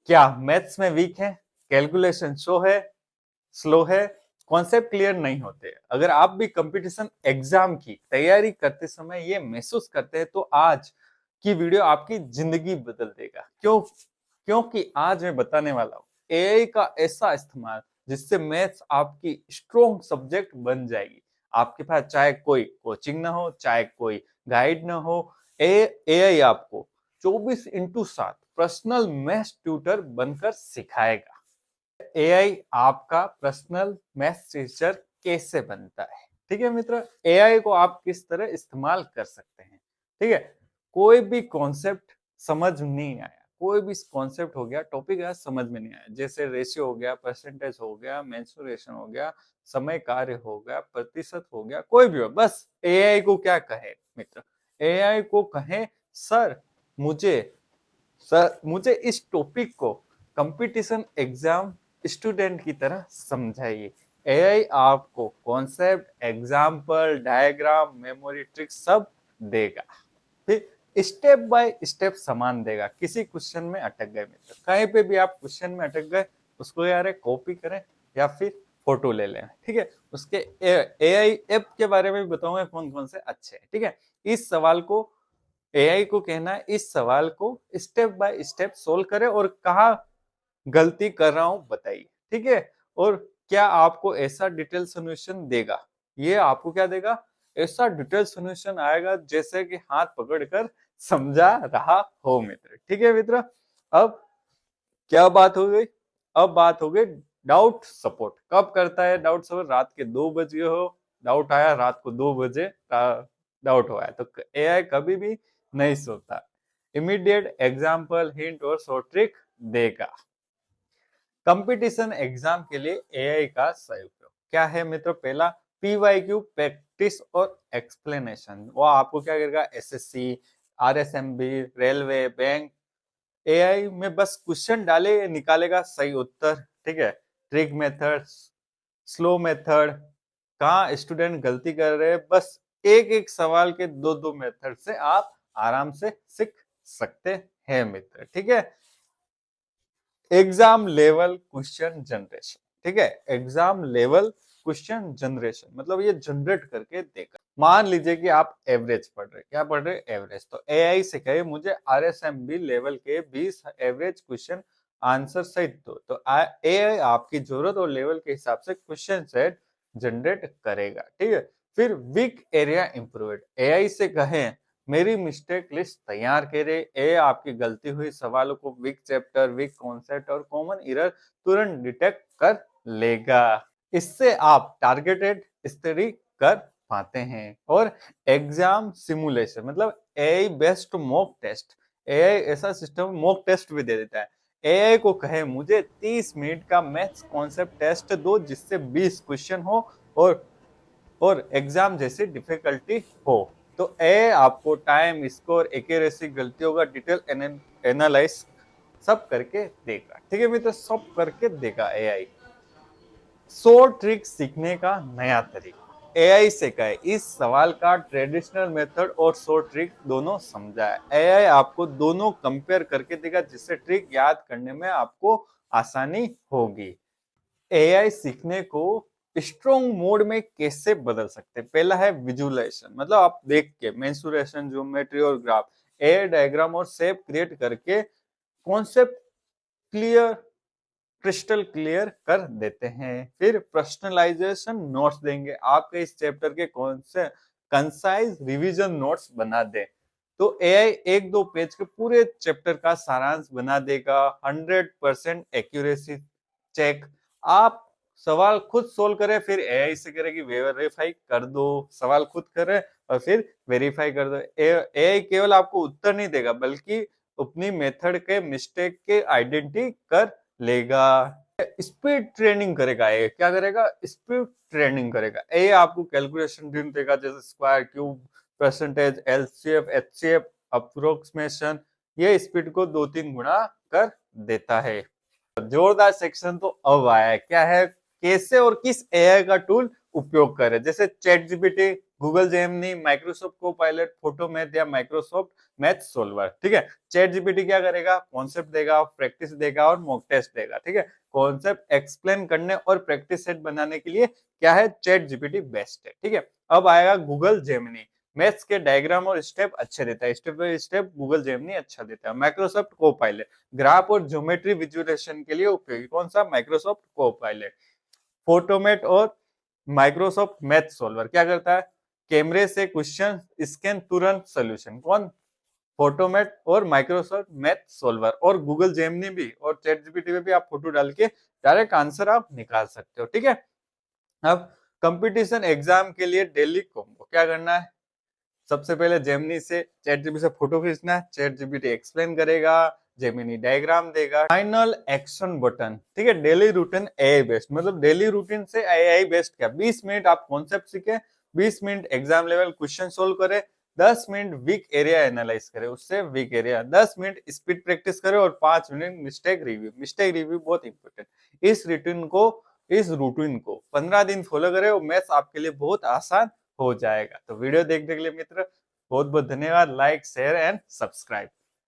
क्या मैथ्स में वीक है, कैलकुलेशन स्लो है, कॉन्सेप्ट क्लियर नहीं होते? अगर आप भी कंपटीशन एग्जाम की तैयारी करते समय ये महसूस करते हैं तो आज की वीडियो आपकी जिंदगी बदल देगा। क्योंकि आज मैं बताने वाला हूँ एआई का ऐसा इस्तेमाल जिससे मैथ्स आपकी स्ट्रॉन्ग सब्जेक्ट बन जाएगी। आपके पास चाहे कोई कोचिंग ना हो, चाहे कोई गाइड ना हो, एआई आपको 24/7 पर्सनल मैथ्स ट्यूटर बनकर सिखाएगा। एआई आपका पर्सनल मैथ्स टीचर कैसे बनता है? ठीक है मित्र, एआई को आप किस तरह इस्तेमाल कर सकते हैं? ठीक है, कोई भी कॉन्सेप्ट समझ नहीं आया, कोई भी कॉन्सेप्ट हो गया, टॉपिक है समझ में नहीं आया, जैसे रेशियो हो गया, परसेंटेज हो गया, मेंसुरेशन हो गया, समय कार्य हो गया, प्रतिशत हो गया, कोई भी हो, बस एआई को क्या कहे मित्र, एआई को कहे सर मुझे मुझे इस टॉपिक को कंपटीशन एग्जाम स्टूडेंट की तरह समझाइए। एआई आपको concept, example, diagram, memory trick सब देगा। फिर स्टेप बाय स्टेप सामान देगा। किसी क्वेश्चन में अटक गए मित्र, कहीं पे भी आप क्वेश्चन में अटक गए, उसको यार कॉपी करें या फिर फोटो ले लें। ठीक है, उसके एआई ऐप के बारे में बताऊंगा कौन कौन से अच्छे हैं। ठीक है, इस सवाल को एआई को कहना है इस सवाल को स्टेप बाय स्टेप सोल्व करें और कहा गलती कर रहा हूं बताइए। ठीक है, और क्या आपको ऐसा डिटेल सोल्यूशन देगा? ये आपको क्या देगा? ऐसा डिटेल सोल्यूशन आएगा जैसे कि हाथ पकड़कर समझा रहा हो मित्र। ठीक है मित्र, अब क्या बात हो गई? अब बात हो गई डाउट सपोर्ट। कब करता है डाउट सपोर्ट? रात के 2 बजे हो, डाउट आया रात को 2 बजे डाउट हुआ है तो एआई कभी भी नहीं सोता, इमीडिएट एग्जाम्पल, हिंट और शॉर्ट ट्रिक देगा। कंपटीशन एग्जाम के लिए एआई का सही उपयोग क्या है मित्रों? पहला, पीवाईक्यू प्रैक्टिस और एक्सप्लेनेशन। वो आपको क्या करेगा? एसएससी, आरएसएमबी, रेलवे, बैंक, एआई में बस क्वेश्चन डाले निकालेगा सही उत्तर। ठीक है, ट्रिक मेथड, स्लो मेथड, कहाँ स्टूडेंट गलती कर रहे हैं, बस एक एक सवाल के दो दो मेथड से आप आराम से सीख सकते हैं मित्र। ठीक है, एग्जाम लेवल क्वेश्चन जनरेशन। ठीक है, एग्जाम लेवल क्वेश्चन जनरेशन मतलब ये जनरेट करके देगा। मान लीजिए कि आप एवरेज पढ़ रहे, क्या पढ़ रहे? एवरेज। तो एआई से कहे मुझे आरएसएमबी लेवल के 20 एवरेज क्वेश्चन आंसर सहित दो, तो एआई आपकी जरूरत और लेवल के हिसाब से क्वेश्चन सेट जनरेट करेगा। ठीक है, फिर वीक एरिया इंप्रूव, एआई से कहें मेरी मिस्टेक लिस्ट तैयार करे। ए आपकी गलती हुई सवालों को, वीक चैप्टर, वीक कॉन्सेप्ट और कॉमन एरर तुरंत डिटेक्ट कर लेगा। इससे आप टारगेटेड स्टडी कर पाते हैं। और एग्जाम सिमुलेशन मतलब AI based mock test, AI ऐसा सिस्टम मॉक टेस्ट भी दे देता है। एआई को कहे मुझे 30 मिनट का मैथ्स कॉन्सेप्ट टेस्ट दो जिससे 20 क्वेश्चन हो और एग्जाम जैसी डिफिकल्टी हो, तो ए आपको टाइम, स्कोर, एक्यूरेसी, गलतियों का डिटेल एनालाइज सब करके देगा। ठीक है मित्र, सब करके देगा एआई। शॉर्ट ट्रिक सीखने का नया तरीका, एआई से कहे इस सवाल का ट्रेडिशनल मेथड और शॉर्ट ट्रिक दोनों समझाए। एआई आपको दोनों कंपेयर करके देगा जिससे ट्रिक याद करने में आपको आसानी होगी। एआई सीखने को स्ट्रॉन्ग मोड में कैसे बदल सकते हैं? पहला है विजुअलाइजेशन, मतलब आप देख के मेंसुरेशन, ज्योमेट्री और ग्राफ, एआई डायग्राम और शेप क्रिएट करके कॉन्सेप्ट क्लियर, क्रिस्टल क्लियर कर देते हैं। फिर पर्सनलाइजेशन नोट्स देंगे, आपके इस चैप्टर के कौन से कंसाइज रिवीजन नोट्स बना दे, तो एआई 1-2 पेज के पूरे चैप्टर का सारांश बना देगा। 100% एक्यूरेसी चेक, आप सवाल खुद सोल्व करें फिर एआई से करें कि वेरीफाई कर दो, सवाल खुद करें और फिर वेरीफाई कर दो। एआई केवल आपको उत्तर नहीं देगा बल्कि अपनी मेथड के मिस्टेक के आइडेंटिटी कर लेगा। स्पीड ट्रेनिंग करेगा, ये क्या करेगा? स्पीड ट्रेनिंग करेगा। ये आपको कैलकुलेशन भी देगा जैसे square, cube, percentage, LCF, HCF, approximation, ये स्पीड को 2-3 गुना कर देता है। जोरदार सेक्शन तो अब आया है, क्या है? कैसे और किस एआई का टूल उपयोग करें, जैसे chat GPT Google Gemini, Microsoft Copilot, Photomath या माइक्रोसॉफ्ट मैथ सोल्वर। ठीक है, चैट जीपीटी क्या करेगा, कॉन्सेप्ट देगा, प्रैक्टिस देगा और मॉक टेस्ट देगा। ठीक है, कॉन्सेप्ट एक्सप्लेन करने और प्रैक्टिस सेट बनाने के लिए क्या है, चैट जीपीटी बेस्ट है। ठीक है, अब आएगा गूगल जेमिनी, मैथ्स के डायग्राम और स्टेप अच्छे देता है, step by step Google Gemini अच्छा देता है। माइक्रोसॉफ्ट कोपायलट ग्राफ और ज्योमेट्री विजुअलाइजेशन के लिए उपयोगी, कौन सा, माइक्रोसॉफ्ट कोपायलट। फोटोमेट और माइक्रोसॉफ्ट मैथ सोल्वर क्या करता है, कैमरे से क्वेश्चन स्कैन तुरंत सोल्यूशन, कौन, फोटोमेट और माइक्रोसॉफ्ट मैथ सोल्वर। और गूगल जेमिनी भी और चैट जीपीटी में भी आप फोटो डाल के डायरेक्ट आंसर आप निकाल सकते हो। ठीक है, अब कंपटीशन एग्जाम के लिए डेली कॉम्बो क्या करना है, सबसे पहले जेमिनी से चैट जीपीटी से फोटो खींचना है, चैट जीपीटी एक्सप्लेन करेगा, जेमिनी डायग्राम देगा, फाइनल एक्शन बटन। ठीक है, डेली रूटीन एआई बेस्ड, मतलब डेली रूटीन से एआई बेस्ड क्या, 20 मिनट आप कॉन्सेप्ट सीखे, 20 minute exam level question solve करे, 10 मिनट वीक एरिया एनालाइज करे, उससे weak area, 10 minute speed practice करे और 5 minute mistake review. Mistake review बहुत इंपॉर्टेंट। इस रूटीन को 15 दिन फॉलो करे और मैथ्स आपके लिए बहुत आसान हो जाएगा। तो वीडियो देखने के लिए मित्र बहुत बहुत धन्यवाद। Like, share and subscribe.